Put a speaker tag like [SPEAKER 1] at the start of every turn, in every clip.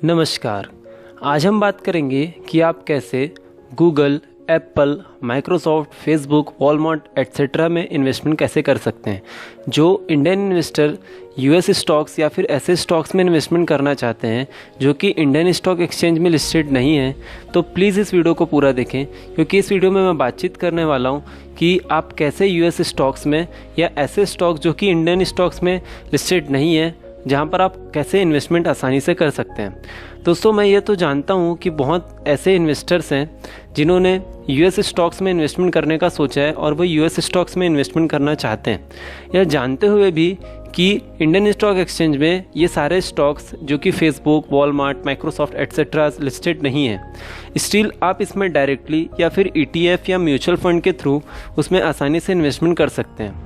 [SPEAKER 1] नमस्कार। आज हम बात करेंगे कि आप कैसे Google, Apple, Microsoft, Facebook, Walmart etcetera में इन्वेस्टमेंट कैसे कर सकते हैं। जो इंडियन इन्वेस्टर यूएस स्टॉक्स या फिर ऐसे स्टॉक्स में इन्वेस्टमेंट करना चाहते हैं जो कि इंडियन स्टॉक एक्सचेंज में लिस्टेड नहीं है, तो प्लीज़ इस वीडियो को पूरा देखें, क्योंकि इस वीडियो में मैं बातचीत करने वाला हूं कि आप कैसे यूएस स्टॉक्स में या ऐसे स्टॉक्स जो कि इंडियन स्टॉक्स में लिस्टेड नहीं है, जहां पर आप कैसे इन्वेस्टमेंट आसानी से कर सकते हैं। दोस्तों, मैं ये तो जानता हूं कि बहुत ऐसे इन्वेस्टर्स हैं जिन्होंने यूएस स्टॉक्स में इन्वेस्टमेंट करने का सोचा है और वो यूएस स्टॉक्स में इन्वेस्टमेंट करना चाहते हैं, यह जानते हुए भी कि इंडियन स्टॉक एक्सचेंज में ये सारे स्टॉक्स जो कि Facebook, Walmart, Microsoft etcetera listed नहीं है। स्टिल आप इसमें डायरेक्टली या फिर ईटीएफ या म्यूचुअल फंड के थ्रू उसमें आसानी से इन्वेस्टमेंट कर सकते हैं।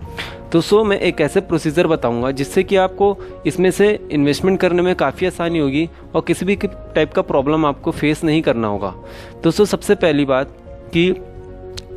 [SPEAKER 1] दोस्तों, मैं एक ऐसे प्रोसीजर बताऊंगा जिससे कि आपको इसमें से इन्वेस्टमेंट करने में काफ़ी आसानी होगी और किसी भी टाइप का प्रॉब्लम आपको फेस नहीं करना होगा। दोस्तों, सबसे पहली बात कि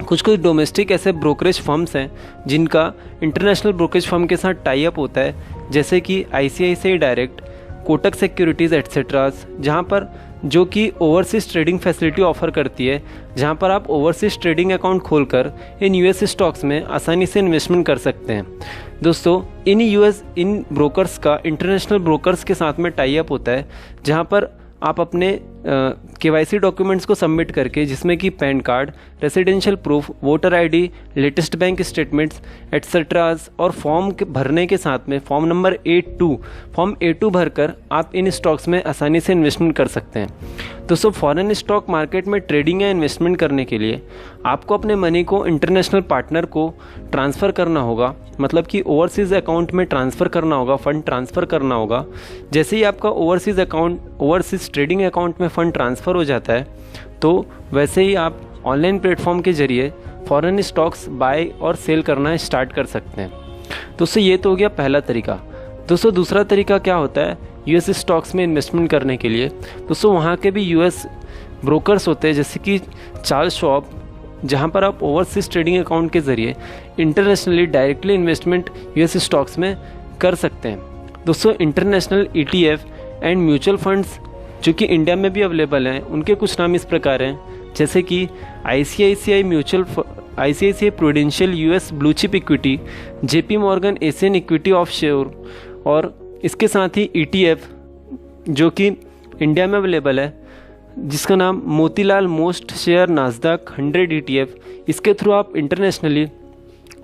[SPEAKER 1] कुछ डोमेस्टिक ऐसे ब्रोकरेज फर्म्स हैं जिनका इंटरनेशनल ब्रोकरेज फर्म के साथ टाई अप होता है, जैसे कि आईसीआईसीआई डायरेक्ट, कोटक सिक्योरिटीज़ एट्सेट्रास, जहाँ पर जो कि ओवरसीज ट्रेडिंग फैसिलिटी ऑफर करती है, जहां पर आप ओवरसीज ट्रेडिंग अकाउंट खोलकर इन यूएस स्टॉक्स में आसानी से इन्वेस्टमेंट कर सकते हैं। दोस्तों, इन ब्रोकर्स का इंटरनेशनल ब्रोकर्स के साथ में टाई अप होता है, जहां पर आप अपने केवाईसी डॉक्यूमेंट्स को सबमिट करके, जिसमें कि PAN card, residential proof, voter ID, latest bank statements etceteras और फॉर्म भरने के साथ में फॉर्म नंबर फॉर्म A2 भरकर आप इन स्टॉक्स में आसानी से इन्वेस्टमेंट कर सकते हैं। दोस्तों, फॉरेन स्टॉक मार्केट में ट्रेडिंग या इन्वेस्टमेंट करने के लिए आपको अपने मनी को इंटरनेशनल पार्टनर को ट्रांसफ़र करना होगा, मतलब कि ओवरसीज़ अकाउंट में ट्रांसफ़र करना होगा, फ़ंड ट्रांसफ़र करना होगा। जैसे ही आपका ओवरसीज़ ट्रेडिंग अकाउंट में फ़ंड ट्रांसफ़र हो जाता है, तो वैसे ही आप ऑनलाइन प्लेटफॉर्म के जरिए फॉरेन स्टॉक्स बाय और सेल करना स्टार्ट कर सकते हैं। दोस्तों, ये तो हो गया पहला तरीका। दोस्तों, दूसरा तरीका क्या होता है यूएस स्टॉक्स में इन्वेस्टमेंट करने के लिए। दोस्तों, वहाँ के भी यूएस ब्रोकर्स होते हैं, जैसे कि चार्ल्स शॉब, जहाँ पर आप ओवरसीज ट्रेडिंग अकाउंट के ज़रिए internationally directly investment US stocks में कर सकते हैं। दोस्तों, international ETF and mutual funds जो कि इंडिया में भी अवेलेबल हैं, उनके कुछ नाम इस प्रकार हैं, जैसे कि ICICI prudential US blue chip equity, JP Morgan Asian equity of share, और इसके साथ ही ईटीएफ जो कि इंडिया में अवेलेबल है, जिसका नाम मोतीलाल मोस्ट शेयर नास्डॉक 100 ETF, इसके थ्रू आप इंटरनेशनली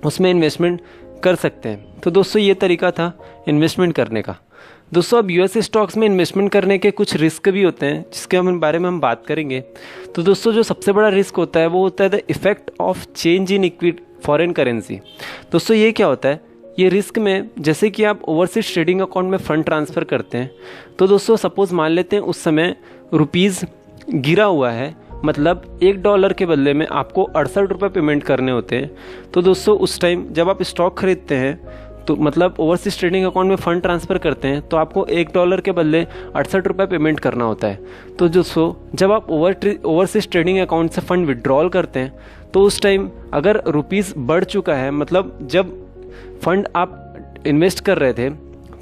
[SPEAKER 1] उसमें इन्वेस्टमेंट कर सकते हैं। तो दोस्तों, ये तरीका था इन्वेस्टमेंट करने का। दोस्तों, अब यूएस स्टॉक्स में इन्वेस्टमेंट करने के कुछ रिस्क भी होते हैं, जिसके बारे में हम बात करेंगे। तो दोस्तों, जो सबसे बड़ा रिस्क होता है वो होता है the effect of change in foreign currency. दोस्तों, ये क्या होता है? ये रिस्क में, जैसे कि आप ओवरसीज ट्रेडिंग अकाउंट में फ़ंड ट्रांसफ़र करते हैं, तो दोस्तों सपोज़ मान लेते हैं उस समय रुपीज़ गिरा हुआ है, मतलब $1 के बदले में आपको 68 रुपये पेमेंट करने होते हैं। तो दोस्तों, उस टाइम जब आप स्टॉक खरीदते हैं, तो मतलब ओवरसीज ट्रेडिंग अकाउंट में फ़ंड ट्रांसफ़र करते हैं, तो आपको $1 के बदले 68 रुपये पेमेंट करना होता है। तो दोस्तों, जब आप ओवरसीज ट्रेडिंग अकाउंट से फ़ंड विड्रॉल करते हैं, तो उस टाइम अगर रुपीज़ बढ़ चुका है, मतलब जब फ़ंड आप इन्वेस्ट कर रहे थे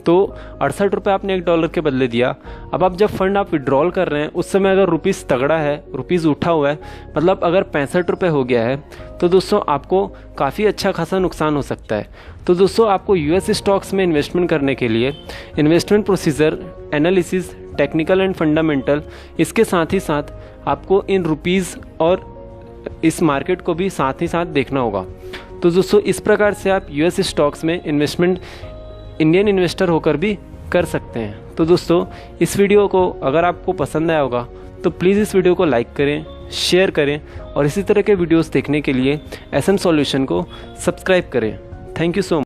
[SPEAKER 1] तो 68 रुपये आपने $1 के बदले दिया, अब आप जब फ़ंड आप विड्रॉल कर रहे हैं उस समय अगर रुपीज़ तगड़ा है, रुपीज़ उठा हुआ है, मतलब अगर 65 रुपये हो गया है, तो दोस्तों आपको काफ़ी अच्छा खासा नुकसान हो सकता है। तो दोस्तों, आपको यूएस स्टॉक्स में इन्वेस्टमेंट करने के लिए investment procedure, analysis, technical and fundamental, इसके साथ ही साथ आपको इन रुपीज़ और इस मार्केट को भी साथ ही साथ देखना होगा। तो दोस्तों, इस प्रकार से आप यूएस स्टॉक्स में इन्वेस्टमेंट इंडियन इन्वेस्टर होकर भी कर सकते हैं। तो दोस्तों, इस वीडियो को अगर आपको पसंद आया होगा तो प्लीज़ इस वीडियो को लाइक करें, शेयर करें और इसी तरह के वीडियोस देखने के लिए SM सॉल्यूशन को सब्सक्राइब करें। Thank you so much.